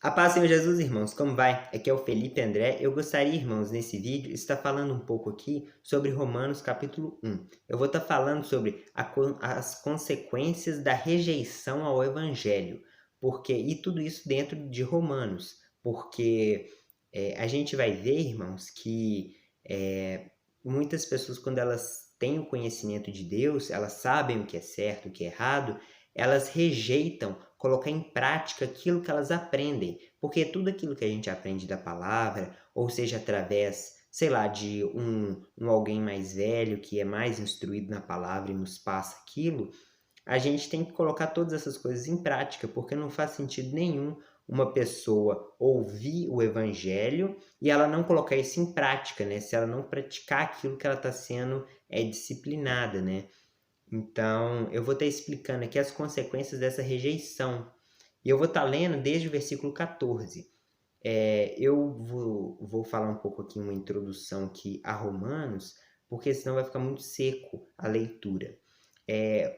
A paz, Senhor Jesus, irmãos, como vai? Aqui é o Felipe André. Eu gostaria, irmãos, nesse vídeo, estar falando um pouco aqui sobre Romanos capítulo 1. Eu vou estar falando sobre as consequências da rejeição ao Evangelho, e tudo isso dentro de Romanos, porque a gente vai ver, irmãos, que muitas pessoas, quando elas têm o conhecimento de Deus, elas sabem o que é certo, o que é errado, elas rejeitam colocar em prática aquilo que elas aprendem, porque tudo aquilo que a gente aprende da palavra, ou seja, através, sei lá, de um alguém mais velho que é mais instruído na palavra e nos passa aquilo, a gente tem que colocar todas essas coisas em prática, porque não faz sentido nenhum uma pessoa ouvir o evangelho e ela não colocar isso em prática, né? Se ela não praticar aquilo que ela está sendo disciplinada, né? Então, eu vou estar explicando aqui as consequências dessa rejeição. E eu vou estar lendo desde o versículo 14. Eu vou falar um pouco aqui, uma introdução aqui a Romanos, porque senão vai ficar muito seco a leitura.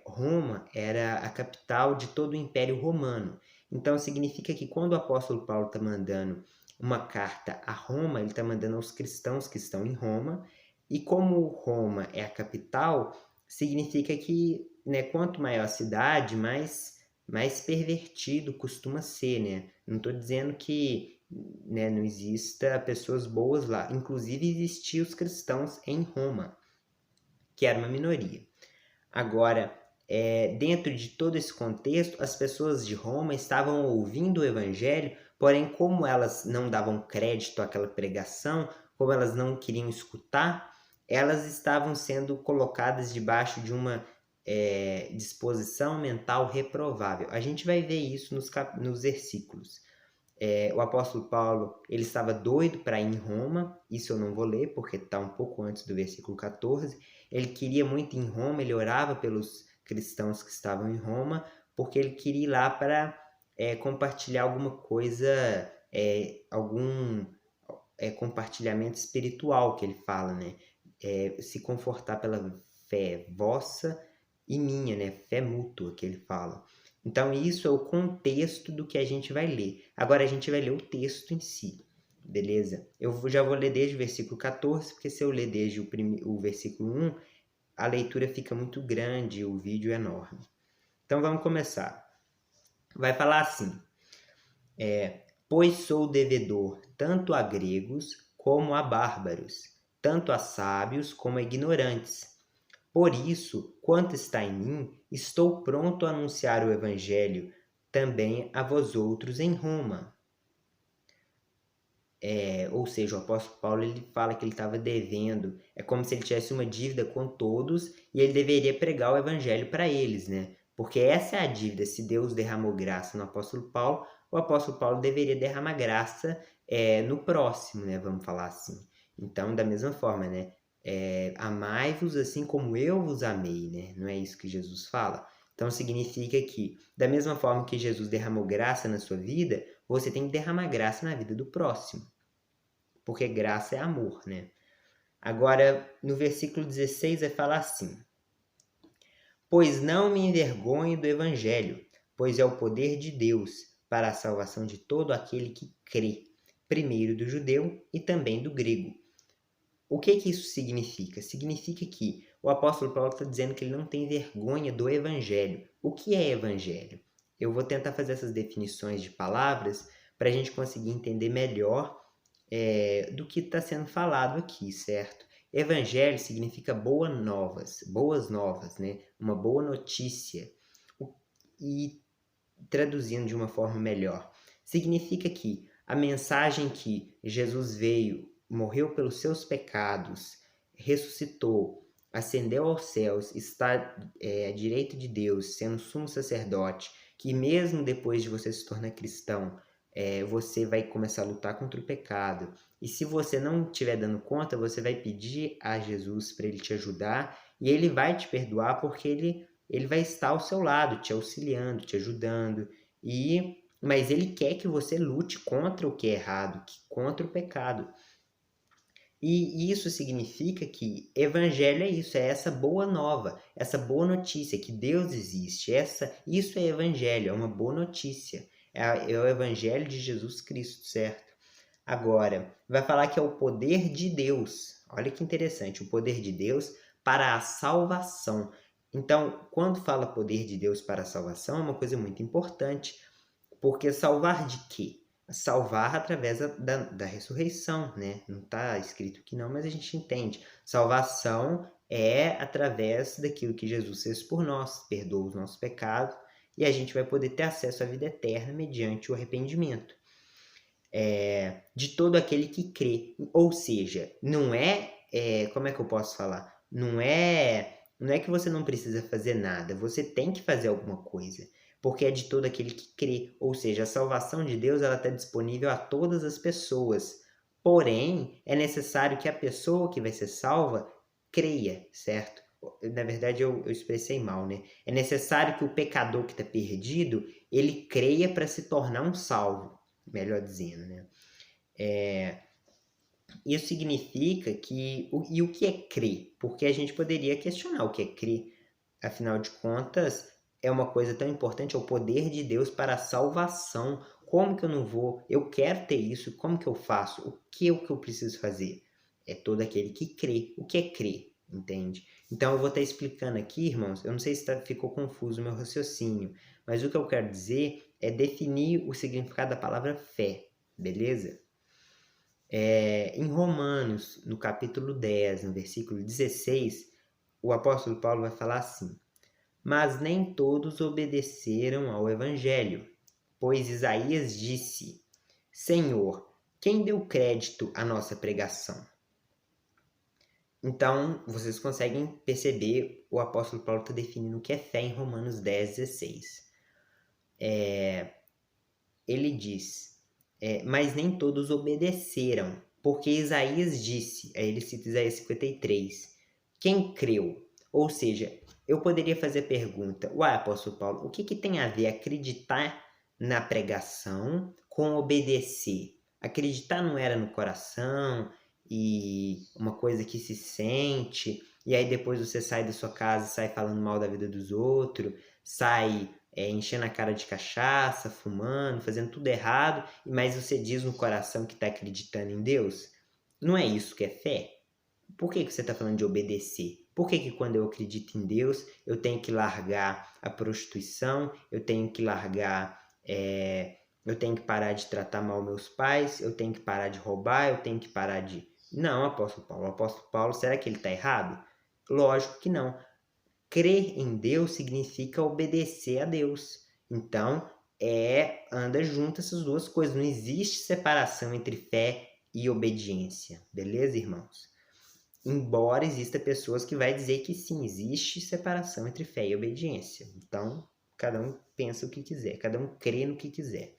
Roma era a capital de todo o Império Romano. Então, significa que quando o apóstolo Paulo está mandando uma carta a Roma, ele está mandando aos cristãos que estão em Roma. E como Roma é a capital, significa que, né, quanto maior a cidade, mais pervertido costuma ser, né? Não estou dizendo que, né, não exista pessoas boas lá. Inclusive, existiam os cristãos em Roma, que era uma minoria. Agora, dentro de todo esse contexto, as pessoas de Roma estavam ouvindo o evangelho, porém, como elas não davam crédito àquela pregação, como elas não queriam escutar, elas estavam sendo colocadas debaixo de uma disposição mental reprovável. A gente vai ver isso nos versículos. O apóstolo Paulo, ele estava doido para ir em Roma, isso eu não vou ler porque está um pouco antes do versículo 14. Ele queria muito ir em Roma, ele orava pelos cristãos que estavam em Roma, porque ele queria ir lá para compartilhar alguma coisa, algum compartilhamento espiritual que ele fala, né? Se confortar pela fé vossa e minha, né? Fé mútua que ele fala. Então, isso é o contexto do que a gente vai ler. Agora, a gente vai ler o texto em si, beleza? Eu já vou ler desde o versículo 14, porque se eu ler desde o versículo 1, a leitura fica muito grande, o vídeo é enorme. Então, vamos começar. Vai falar assim: pois sou devedor tanto a gregos como a bárbaros, tanto a sábios como a ignorantes. Por isso, quanto está em mim, estou pronto a anunciar o Evangelho também a vós outros em Roma. Ou seja, o apóstolo Paulo ele fala que ele estava devendo. É como se ele tivesse uma dívida com todos e ele deveria pregar o Evangelho para eles, né? Porque essa é a dívida. Se Deus derramou graça no apóstolo Paulo, o apóstolo Paulo deveria derramar graça no próximo, né? Vamos falar assim. Então, da mesma forma, né? Amai-vos assim como eu vos amei, né? Não é isso que Jesus fala? Então significa que, da mesma forma que Jesus derramou graça na sua vida, você tem que derramar graça na vida do próximo. Porque graça é amor, né? Agora, no versículo 16 vai falar assim: pois não me envergonho do evangelho, pois é o poder de Deus para a salvação de todo aquele que crê, primeiro do judeu e também do grego. O que isso significa? Significa que o apóstolo Paulo está dizendo que ele não tem vergonha do evangelho. O que é evangelho? Eu vou tentar fazer essas definições de palavras para a gente conseguir entender melhor do que está sendo falado aqui, certo? Evangelho significa boas novas, né? Uma boa notícia. E traduzindo de uma forma melhor, significa que a mensagem que Jesus veio, morreu pelos seus pecados, ressuscitou, ascendeu aos céus, está à direita de Deus, sendo sumo sacerdote, que mesmo depois de você se tornar cristão, você vai começar a lutar contra o pecado. E se você não estiver dando conta, você vai pedir a Jesus para ele te ajudar e ele vai te perdoar porque ele vai estar ao seu lado, te auxiliando, te ajudando. Mas ele quer que você lute contra o que é errado, contra o pecado. E isso significa que evangelho é isso, é essa boa nova, essa boa notícia que Deus existe. Isso é evangelho, é uma boa notícia. É o Evangelho de Jesus Cristo, certo? Agora, vai falar que é o poder de Deus. Olha que interessante, o poder de Deus para a salvação. Então, quando fala poder de Deus para a salvação, é uma coisa muito importante, porque salvar de quê? Salvar através da ressurreição, né? Não está escrito que não, mas a gente entende. Salvação é através daquilo que Jesus fez por nós, perdoa os nossos pecados, e a gente vai poder ter acesso à vida eterna mediante o arrependimento. De todo aquele que crê. Ou seja, não é, como é que eu posso falar? Não é que você não precisa fazer nada, você tem que fazer alguma coisa, porque é de todo aquele que crê. Ou seja, a salvação de Deus ela está disponível a todas as pessoas. Porém, é necessário que a pessoa que vai ser salva creia, certo? Na verdade, eu expressei mal, né? É necessário que o pecador que está perdido, ele creia para se tornar um salvo, melhor dizendo, né? Isso significa que... E o que é crer? Porque a gente poderia questionar o que é crer. Afinal de contas, é uma coisa tão importante, é o poder de Deus para a salvação. Como que eu não vou? Eu quero ter isso, como que eu faço? O que eu preciso fazer? É todo aquele que crê. O que é crer? Entende? Então eu vou estar explicando aqui, irmãos, eu não sei se ficou confuso o meu raciocínio, mas o que eu quero dizer é definir o significado da palavra fé, beleza? Em Romanos, no capítulo 10, no versículo 16, o apóstolo Paulo vai falar assim: mas nem todos obedeceram ao evangelho, pois Isaías disse: Senhor, quem deu crédito à nossa pregação? Então, vocês conseguem perceber, o apóstolo Paulo está definindo o que é fé em Romanos 10, 16. Ele diz: mas nem todos obedeceram, porque Isaías disse, aí ele cita Isaías 53, quem creu? Ou seja, eu poderia fazer a pergunta, uai, apóstolo Paulo, o que tem a ver acreditar na pregação com obedecer? Acreditar não era no coração e uma coisa que se sente, e aí depois você sai da sua casa e sai falando mal da vida dos outros, sai enchendo a cara de cachaça, fumando, fazendo tudo errado, mas você diz no coração que está acreditando em Deus? Não é isso que é fé? Por que você está falando de obedecer? Por que quando eu acredito em Deus, eu tenho que largar a prostituição, eu tenho que largar, eu tenho que parar de tratar mal meus pais, eu tenho que parar de roubar, eu tenho que parar de... Não, apóstolo Paulo. O apóstolo Paulo, será que ele está errado? Lógico que não. Crer em Deus significa obedecer a Deus. Então, anda junto essas duas coisas. Não existe separação entre fé e obediência. Beleza, irmãos? Embora exista pessoas que vai dizer que sim, existe separação entre fé e obediência. Então, cada um pensa o que quiser, cada um crê no que quiser.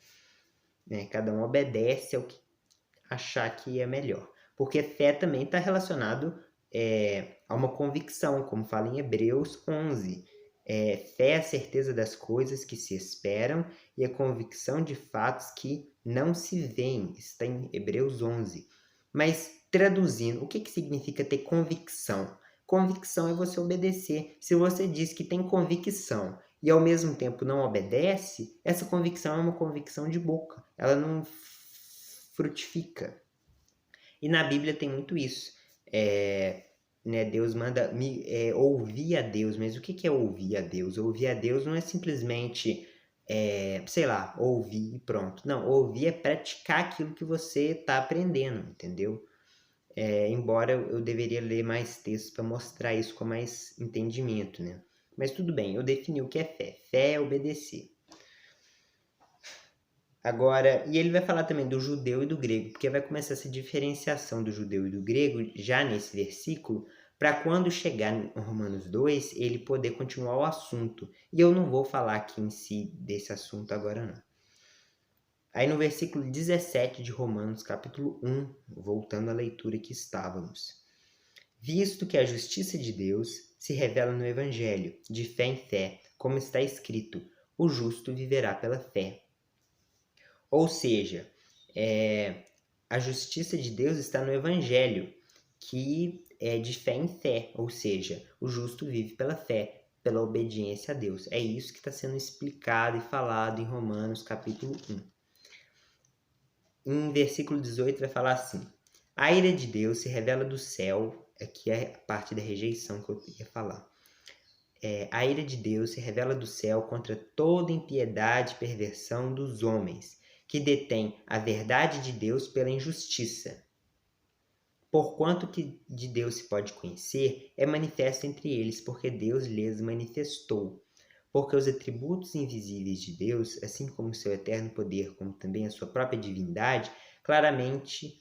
Né? Cada um obedece ao que achar que é melhor. Porque fé também está relacionado a uma convicção, como fala em Hebreus 11. Fé é a certeza das coisas que se esperam e a convicção de fatos que não se veem. Está em Hebreus 11. Mas, traduzindo, o que significa ter convicção? Convicção é você obedecer. Se você diz que tem convicção e ao mesmo tempo não obedece, essa convicção é uma convicção de boca. Ela não frutifica. E na Bíblia tem muito isso. Né, Deus manda ouvir a Deus, mas o que é ouvir a Deus? Ouvir a Deus não é simplesmente, sei lá, ouvir e pronto. Não, ouvir é praticar aquilo que você está aprendendo, entendeu? Embora eu deveria ler mais textos para mostrar isso com mais entendimento, né? Mas tudo bem, eu defini o que é fé. Fé é obedecer. Agora, e ele vai falar também do judeu e do grego, porque vai começar essa diferenciação do judeu e do grego já nesse versículo, para quando chegar em Romanos 2, ele poder continuar o assunto. E eu não vou falar aqui em si desse assunto agora não. Aí no versículo 17 de Romanos, capítulo 1, voltando à leitura que estávamos. Visto que a justiça de Deus se revela no Evangelho, de fé em fé, como está escrito, o justo viverá pela fé. Ou seja, a justiça de Deus está no Evangelho, que é de fé em fé, ou seja, o justo vive pela fé. pela obediência a Deus. É isso que está sendo explicado e falado em Romanos capítulo 1. Em versículo 18 vai falar assim: a ira de Deus se revela do céu, aqui é a parte da rejeição que eu ia falar. A ira de Deus se revela do céu contra toda impiedade e perversão dos homens, que detêm a verdade de Deus pela injustiça. Porquanto que de Deus se pode conhecer, é manifesto entre eles, porque Deus lhes manifestou. Porque os atributos invisíveis de Deus, assim como o seu eterno poder, como também a sua própria divindade, claramente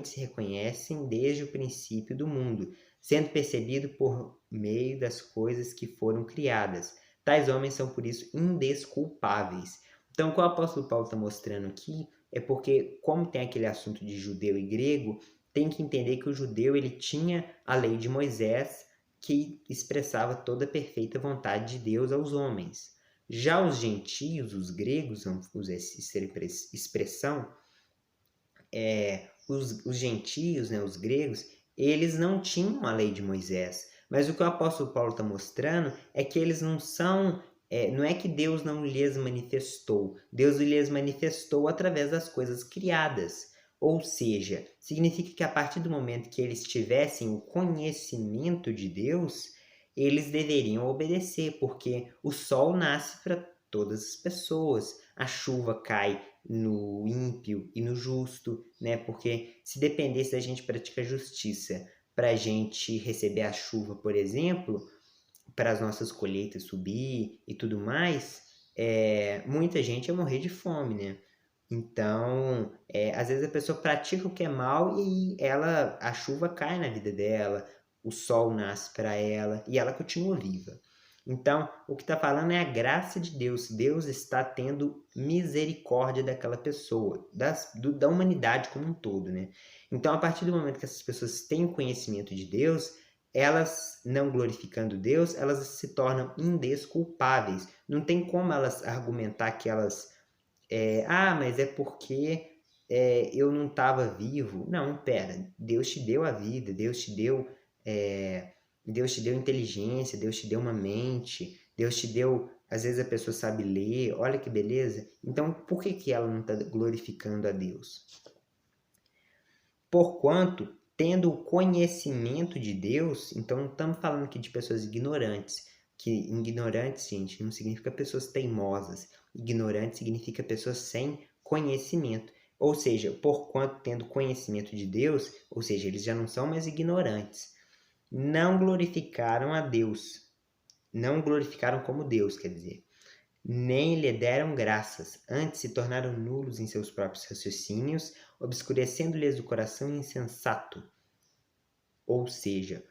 se reconhecem desde o princípio do mundo, sendo percebido por meio das coisas que foram criadas. Tais homens são, por isso, indesculpáveis. Então, o que o apóstolo Paulo está mostrando aqui é porque, como tem aquele assunto de judeu e grego, tem que entender que o judeu ele tinha a lei de Moisés, que expressava toda a perfeita vontade de Deus aos homens. Já os gentios, os gregos, vamos usar essa expressão, os gentios, né, os gregos, eles não tinham a lei de Moisés. Mas o que o apóstolo Paulo está mostrando é que eles não são. Não é que Deus não lhes manifestou. Deus lhes manifestou através das coisas criadas. Ou seja, significa que a partir do momento que eles tivessem o conhecimento de Deus, eles deveriam obedecer, porque o sol nasce para todas as pessoas, a chuva cai no ímpio e no justo, né? Porque se dependesse da gente praticar justiça para a gente receber a chuva, por exemplo, para as nossas colheitas subir e tudo mais, muita gente ia morrer de fome, né? Então, às vezes a pessoa pratica o que é mal e a chuva cai na vida dela, o sol nasce para ela e ela continua viva. Então, o que está falando é a graça de Deus. Deus está tendo misericórdia daquela pessoa, da humanidade como um todo, né? Então, a partir do momento que essas pessoas têm o conhecimento de Deus, elas, não glorificando Deus, elas se tornam indesculpáveis. Não tem como elas argumentar que elas... mas é porque eu não estava vivo. Não, pera. Deus te deu a vida, Deus te deu inteligência, Deus te deu uma mente, Deus te deu... Às vezes a pessoa sabe ler, olha que beleza. Então, por que ela não está glorificando a Deus? Porquanto, tendo o conhecimento de Deus, então não estamos falando aqui de pessoas ignorantes, que ignorantes, gente, não significa pessoas teimosas. Ignorante significa pessoas sem conhecimento. Ou seja, porquanto tendo conhecimento de Deus, ou seja, eles já não são mais ignorantes, não glorificaram a Deus. Não glorificaram como Deus, quer dizer. Nem lhe deram graças, antes se tornaram nulos em seus próprios raciocínios, obscurecendo-lhes o coração insensato. Ou seja,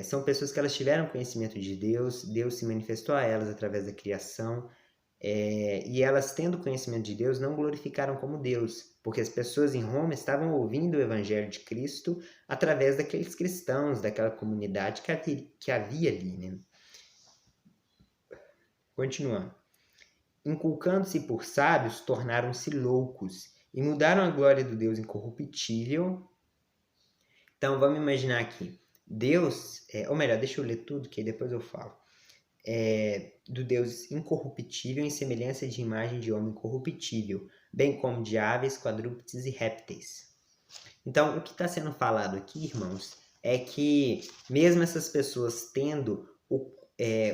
são pessoas que elas tiveram conhecimento de Deus, Deus se manifestou a elas através da criação, e elas, tendo conhecimento de Deus, não glorificaram como Deus, porque as pessoas em Roma estavam ouvindo o Evangelho de Cristo através daqueles cristãos, daquela comunidade que havia ali, né? Continuando. Inculcando-se por sábios, tornaram-se loucos e mudaram a glória do Deus incorruptível. Então, vamos imaginar aqui. Deus, ou melhor, deixa eu ler tudo, que aí depois eu falo. Do Deus incorruptível em semelhança de imagem de homem corruptível, bem como de aves, quadrúpedes e répteis. Então, o que está sendo falado aqui, irmãos, é que mesmo essas pessoas tendo o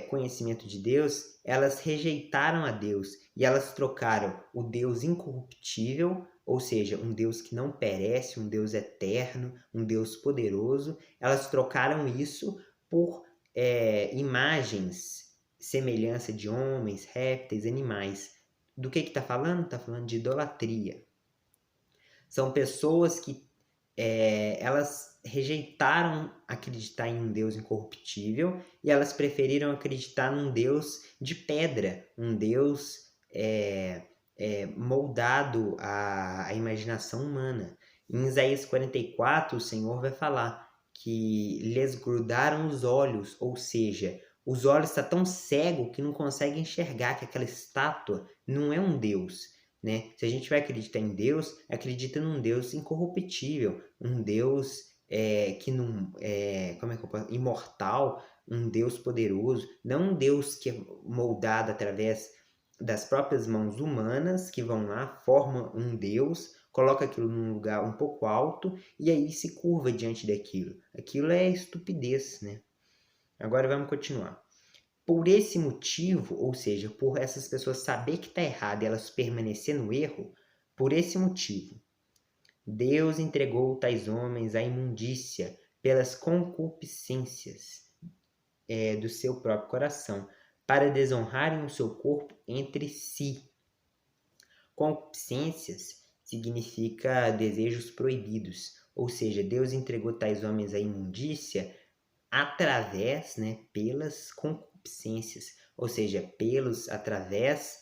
conhecimento de Deus, elas rejeitaram a Deus e elas trocaram o Deus incorruptível, ou seja, um Deus que não perece, um Deus eterno, um Deus poderoso, elas trocaram isso por imagens, semelhança de homens, répteis, animais. Do que está falando? Está falando de idolatria. São pessoas que elas rejeitaram acreditar em um Deus incorruptível e elas preferiram acreditar num Deus de pedra, um Deus moldado à imaginação humana. Em Isaías 44, o Senhor vai falar que lhes grudaram os olhos, ou seja, os olhos estão tão cegos que não conseguem enxergar que aquela estátua não é um Deus, né? Se a gente vai acreditar em Deus, acredita num Deus incorruptível, um Deus que não como é que eu posso imortal, um Deus poderoso, não um Deus que é moldado através das próprias mãos humanas, que vão lá, formam um Deus, coloca aquilo num lugar um pouco alto e aí se curva diante daquilo. Aquilo é estupidez, né? Agora vamos continuar. Por esse motivo, ou seja, por essas pessoas saber que está errado e elas permanecer no erro, por esse motivo, Deus entregou tais homens à imundícia pelas concupiscências do seu próprio coração, para desonrarem o seu corpo entre si. Concupiscências significa desejos proibidos, ou seja, Deus entregou tais homens à imundícia através, né, pelas concupiscências, ou seja, através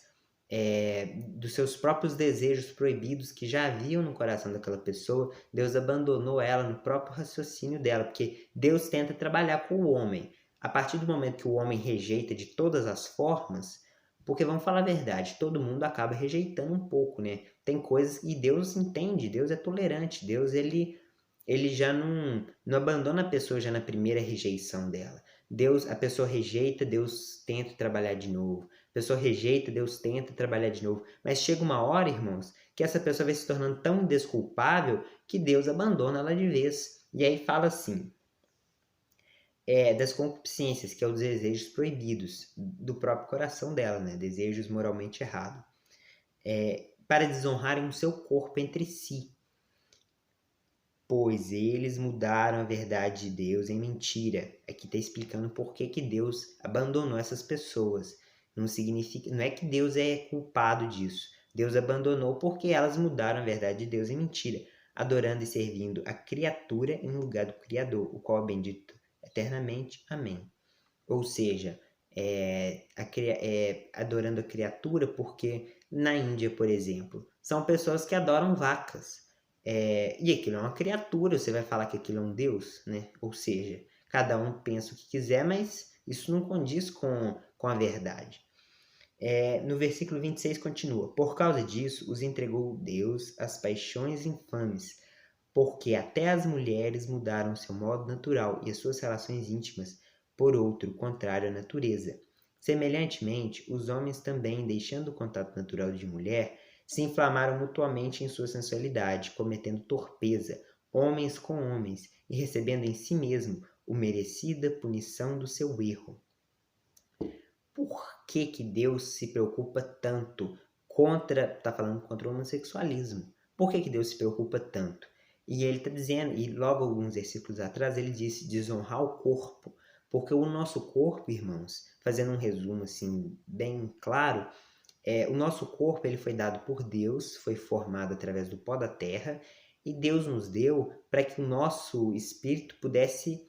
dos seus próprios desejos proibidos que já haviam no coração daquela pessoa. Deus abandonou ela no próprio raciocínio dela, porque Deus tenta trabalhar com o homem. A partir do momento que o homem rejeita de todas as formas, porque vamos falar a verdade, todo mundo acaba rejeitando um pouco, né? Tem coisas e Deus entende, Deus é tolerante, Deus ele já não abandona a pessoa já na primeira rejeição dela. A pessoa rejeita, Deus tenta trabalhar de novo. A pessoa rejeita, Deus tenta trabalhar de novo. Mas chega uma hora, irmãos, que essa pessoa vai se tornando tão indesculpável que Deus abandona ela de vez. E aí fala assim, das concupiscências, que é os desejos proibidos do próprio coração dela, né? Desejos moralmente errados. Para desonrarem o seu corpo entre si, pois eles mudaram a verdade de Deus em mentira. Aqui está explicando por que Deus abandonou essas pessoas. Não é que Deus é culpado disso. Deus abandonou porque elas mudaram a verdade de Deus em mentira, adorando e servindo a criatura em lugar do Criador, o qual é bendito eternamente. Amém. Ou seja, adorando a criatura porque na Índia, por exemplo, são pessoas que adoram vacas. E aquilo é uma criatura, você vai falar que aquilo é um Deus, né? Ou seja, cada um pensa o que quiser, mas isso não condiz com a verdade. No versículo 26 continua: Por causa disso, os entregou Deus às paixões infames, porque até as mulheres mudaram seu modo natural e as suas relações íntimas por outro, contrário à natureza. Semelhantemente, os homens também, deixando o contato natural de mulher, se inflamaram mutuamente em sua sensualidade, cometendo torpeza, homens com homens, e recebendo em si mesmo a merecida punição do seu erro. Por que Deus se preocupa tanto está falando contra o homossexualismo? Por que Deus se preocupa tanto? E ele está dizendo, e logo alguns versículos atrás, ele disse desonrar o corpo. Porque o nosso corpo, irmãos, fazendo um resumo assim bem claro, o nosso corpo ele foi dado por Deus, foi formado através do pó da terra, e Deus nos deu para que o nosso espírito pudesse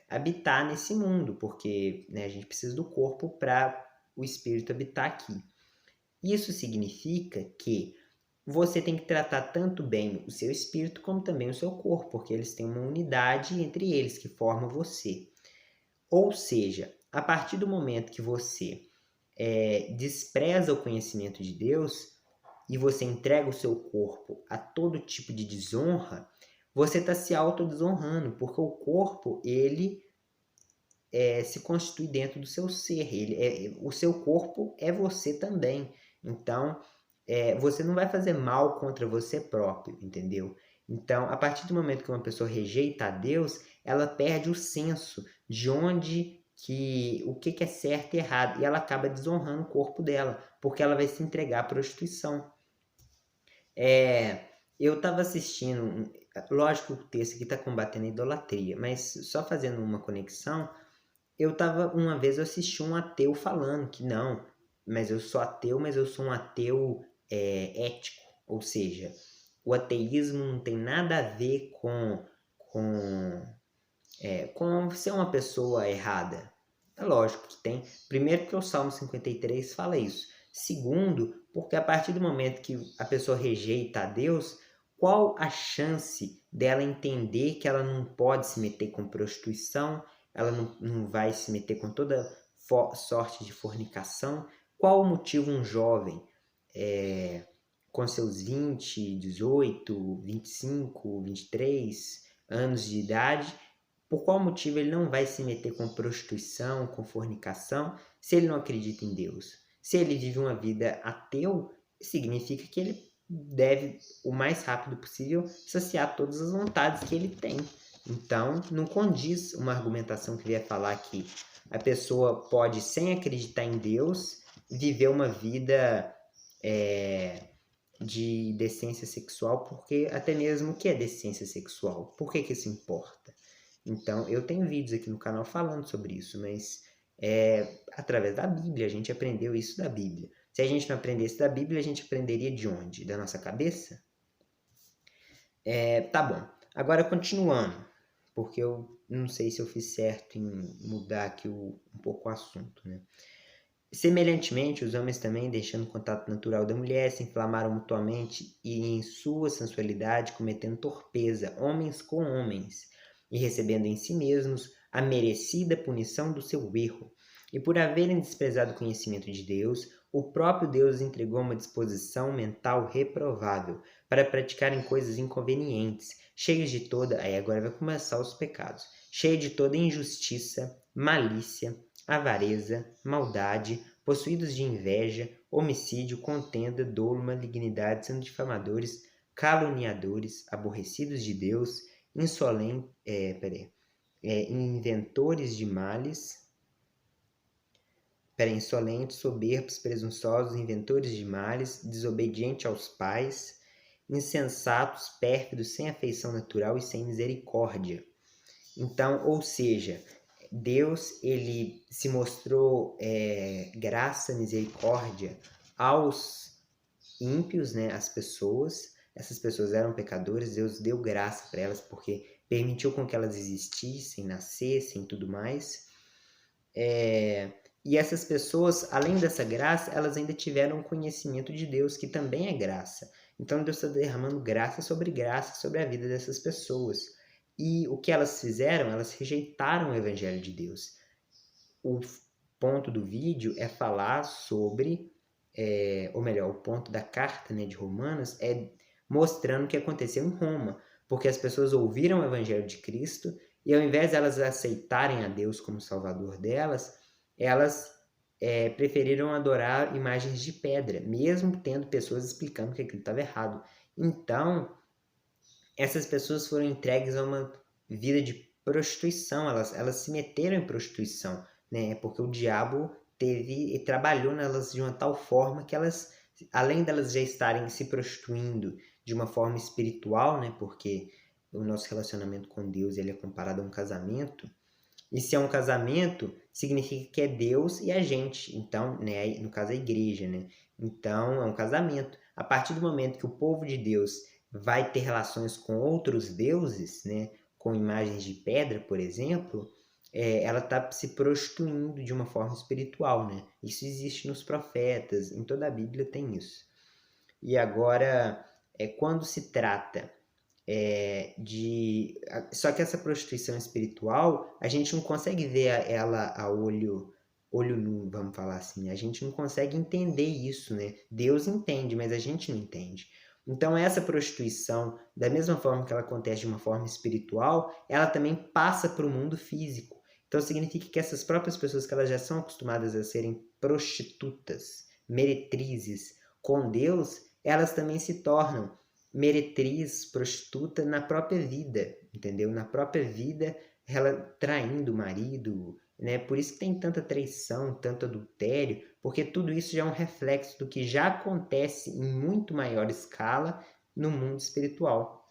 habitar nesse mundo, porque né, a gente precisa do corpo para o espírito habitar aqui. Isso significa que você tem que tratar tanto bem o seu espírito como também o seu corpo, porque eles têm uma unidade entre eles que forma você. Ou seja, a partir do momento que você despreza o conhecimento de Deus e você entrega o seu corpo a todo tipo de desonra, você está se autodesonrando, porque o corpo ele se constitui dentro do seu ser. O seu corpo é você também. Então, você não vai fazer mal contra você próprio, entendeu? Então, a partir do momento que uma pessoa rejeita a Deus, ela perde o senso de o que é certo e errado, e ela acaba desonrando o corpo dela, porque ela vai se entregar à prostituição. Eu estava assistindo, lógico que o texto aqui está combatendo a idolatria, mas só fazendo uma conexão, uma vez eu assisti um ateu falando que não, mas eu sou ateu, mas eu sou um ateu ético, ou seja, o ateísmo não tem nada a ver com ser uma pessoa errada. É lógico que tem. Primeiro, porque o Salmo 53 fala isso. Segundo, porque a partir do momento que a pessoa rejeita a Deus, qual a chance dela entender que ela não pode se meter com prostituição, ela não vai se meter com toda sorte de fornicação? Qual o motivo um jovem com seus 20, 18, 25, 23 anos de idade, por qual motivo ele não vai se meter com prostituição, com fornicação, se ele não acredita em Deus? Se ele vive uma vida ateu, significa que ele deve, o mais rápido possível, saciar todas as vontades que ele tem. Então, não condiz uma argumentação que vier falar que a pessoa pode, sem acreditar em Deus, viver uma vida de decência sexual, porque até mesmo o que é decência sexual? Por que isso importa? Então, eu tenho vídeos aqui no canal falando sobre isso, mas através da Bíblia, a gente aprendeu isso da Bíblia. Se a gente não aprendesse da Bíblia, a gente aprenderia de onde? Da nossa cabeça? Tá bom. Agora, continuando, porque eu não sei se eu fiz certo em mudar aqui um pouco o assunto, né? Semelhantemente, os homens também, deixando o contato natural da mulher, se inflamaram mutuamente e em sua sensualidade cometendo torpeza, homens com homens, e recebendo em si mesmos a merecida punição do seu erro. E por haverem desprezado o conhecimento de Deus, o próprio Deus entregou uma disposição mental reprovável para praticarem coisas inconvenientes, cheios de toda, aí agora vai começar os pecados, cheio de toda injustiça, malícia, avareza, maldade, possuídos de inveja, homicídio, contenda, dolo, malignidade, sendo difamadores, caluniadores, aborrecidos de Deus, inventores de males, insolentes, soberbos, presunçosos, inventores de males, desobedientes aos pais, insensatos, pérfidos, sem afeição natural e sem misericórdia. Então, ou seja, Deus ele se mostrou graça, misericórdia aos ímpios, né, às pessoas. Essas pessoas eram pecadoras, Deus deu graça para elas porque permitiu com que elas existissem, nascessem e tudo mais. E essas pessoas, além dessa graça, elas ainda tiveram o conhecimento de Deus, que também é graça. Então Deus está derramando graça sobre a vida dessas pessoas. E o que elas fizeram? Elas rejeitaram o Evangelho de Deus. O ponto do vídeo é falar sobre, ou melhor, o ponto da carta, né, de Romanos é mostrando o que aconteceu em Roma. Porque as pessoas ouviram o Evangelho de Cristo e ao invés de elas aceitarem a Deus como Salvador delas, elas preferiram adorar imagens de pedra, mesmo tendo pessoas explicando que aquilo estava errado. Então, essas pessoas foram entregues a uma vida de prostituição, elas se meteram em prostituição, né? Porque o diabo teve e trabalhou nelas de uma tal forma que elas, além delas já estarem se prostituindo de uma forma espiritual, né? Porque o nosso relacionamento com Deus ele é comparado a um casamento. E se é um casamento, significa que é Deus e a gente. Então, né, no caso a igreja, né? Então, é um casamento. A partir do momento que o povo de Deus vai ter relações com outros deuses, né, com imagens de pedra, por exemplo, ela está se prostituindo de uma forma espiritual, né? Isso existe nos profetas, em toda a Bíblia tem isso. E agora, quando se trata só que essa prostituição espiritual, a gente não consegue ver ela a olho nu, vamos falar assim. A gente não consegue entender isso, né? Deus entende, mas a gente não entende. Então, essa prostituição, da mesma forma que ela acontece de uma forma espiritual, ela também passa para o mundo físico. Então, significa que essas próprias pessoas que elas já são acostumadas a serem prostitutas, meretrizes com Deus, elas também se tornam meretriz, prostituta na própria vida, entendeu? Na própria vida, ela traindo o marido, né? Por isso que tem tanta traição, tanto adultério, porque tudo isso já é um reflexo do que já acontece em muito maior escala no mundo espiritual.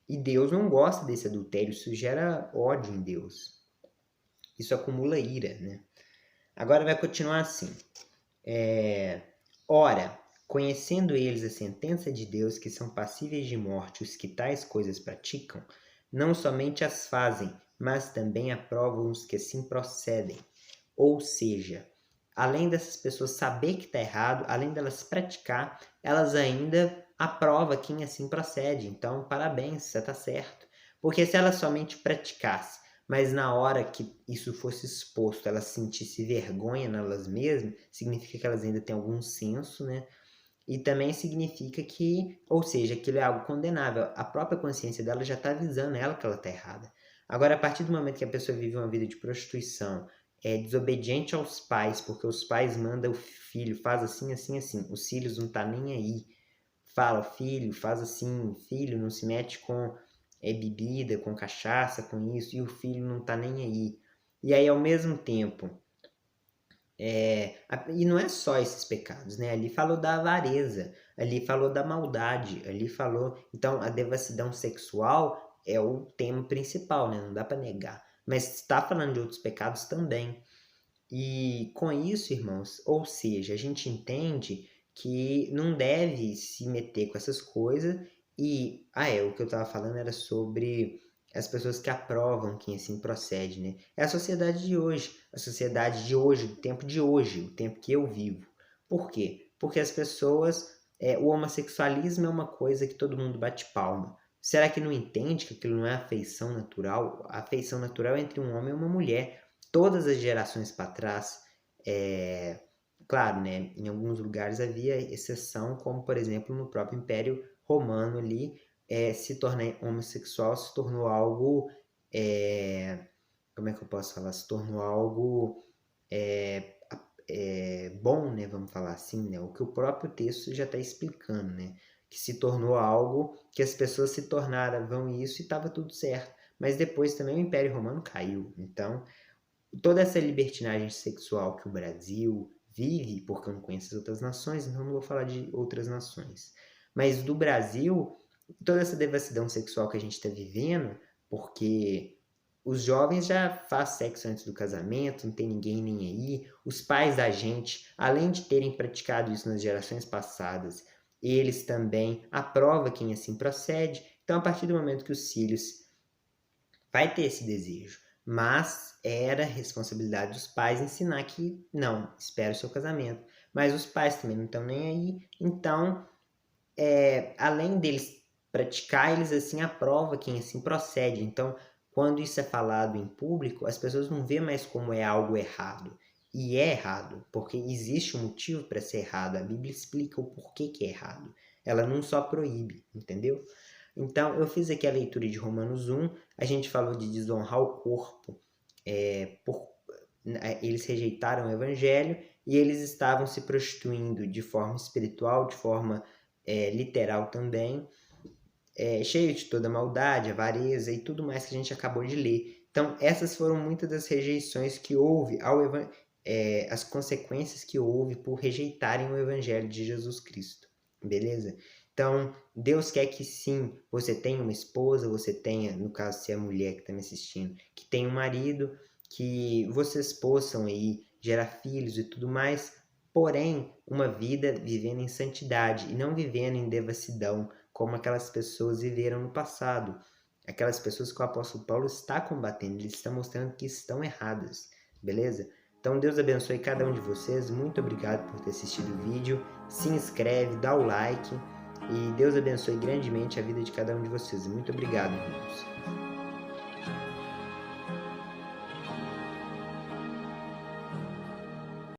E Deus não gosta desse adultério, isso gera ódio em Deus. Isso acumula ira, né? Agora vai continuar assim. Ora, conhecendo eles a sentença de Deus que são passíveis de morte os que tais coisas praticam, não somente as fazem, mas também aprovam os que assim procedem. Ou seja, além dessas pessoas saber que está errado, além delas praticar, elas ainda aprovam quem assim procede. Então, parabéns, você está certo. Porque se elas somente praticassem, mas na hora que isso fosse exposto, elas sentissem vergonha nelas mesmas, significa que elas ainda têm algum senso, né? E também significa que, ou seja, aquilo é algo condenável. A própria consciência dela já está avisando ela que ela está errada. Agora, a partir do momento que a pessoa vive uma vida de prostituição, é desobediente aos pais, porque os pais mandam o filho, faz assim, assim, assim. Os filhos não tá nem aí. Fala, filho, faz assim, filho, não se mete com bebida, com cachaça, com isso, e o filho não tá nem aí. E aí, ao mesmo tempo, e não é só esses pecados, né? Ali falou da avareza, ali falou da maldade, ali falou. Então, a devassidão sexual é o tema principal, né? Não dá para negar. Mas está falando de outros pecados também. E com isso, irmãos, ou seja, a gente entende que não deve se meter com essas coisas. E, o que eu estava falando era sobre as pessoas que aprovam quem assim procede, né? É a sociedade de hoje, do tempo de hoje, o tempo que eu vivo. Por quê? Porque as pessoas, o homossexualismo é uma coisa que todo mundo bate palma. Será que não entende que aquilo não é afeição natural? A afeição natural é entre um homem e uma mulher. Todas as gerações para trás, claro, né, em alguns lugares havia exceção, como por exemplo no próprio Império Romano ali, se tornar homossexual se tornou algo, como é que eu posso falar? Se tornou algo bom, né, vamos falar assim, né, o que o próprio texto já está explicando, né, que se tornou algo que as pessoas se tornaram isso e estava tudo certo. Mas depois também o Império Romano caiu, então toda essa libertinagem sexual que o Brasil vive, porque eu não conheço as outras nações, então não vou falar de outras nações. Mas do Brasil, toda essa devassidão sexual que a gente está vivendo, porque os jovens já fazem sexo antes do casamento, não tem ninguém nem aí. Os pais da gente, além de terem praticado isso nas gerações passadas, eles também aprovam quem assim procede. Então, a partir do momento que os filhos vai ter esse desejo, mas era responsabilidade dos pais ensinar que não, espera o seu casamento. Mas os pais também não estão nem aí, então, além deles praticar, eles assim aprovam quem assim procede. Então, quando isso é falado em público, as pessoas não vê mais como é algo errado. E é errado, porque existe um motivo para ser errado. A Bíblia explica o porquê que é errado. Ela não só proíbe, entendeu? Então, eu fiz aqui a leitura de Romanos 1, a gente falou de desonrar o corpo, eles rejeitaram o evangelho e eles estavam se prostituindo de forma espiritual, de forma literal também, cheio de toda maldade, avareza e tudo mais que a gente acabou de ler. Então, essas foram muitas das rejeições que houve as consequências que houve por rejeitarem o evangelho de Jesus Cristo, beleza? Então, Deus quer que sim, você tenha uma esposa, você tenha, no caso, se é a mulher que está me assistindo, que tenha um marido, que vocês possam aí gerar filhos e tudo mais, porém, uma vida vivendo em santidade e não vivendo em devassidão, como aquelas pessoas viveram no passado. Aquelas pessoas que o apóstolo Paulo está combatendo, ele está mostrando que estão erradas, beleza? Então Deus abençoe cada um de vocês, muito obrigado por ter assistido o vídeo, se inscreve, dá o like e Deus abençoe grandemente a vida de cada um de vocês. Muito obrigado, irmãos.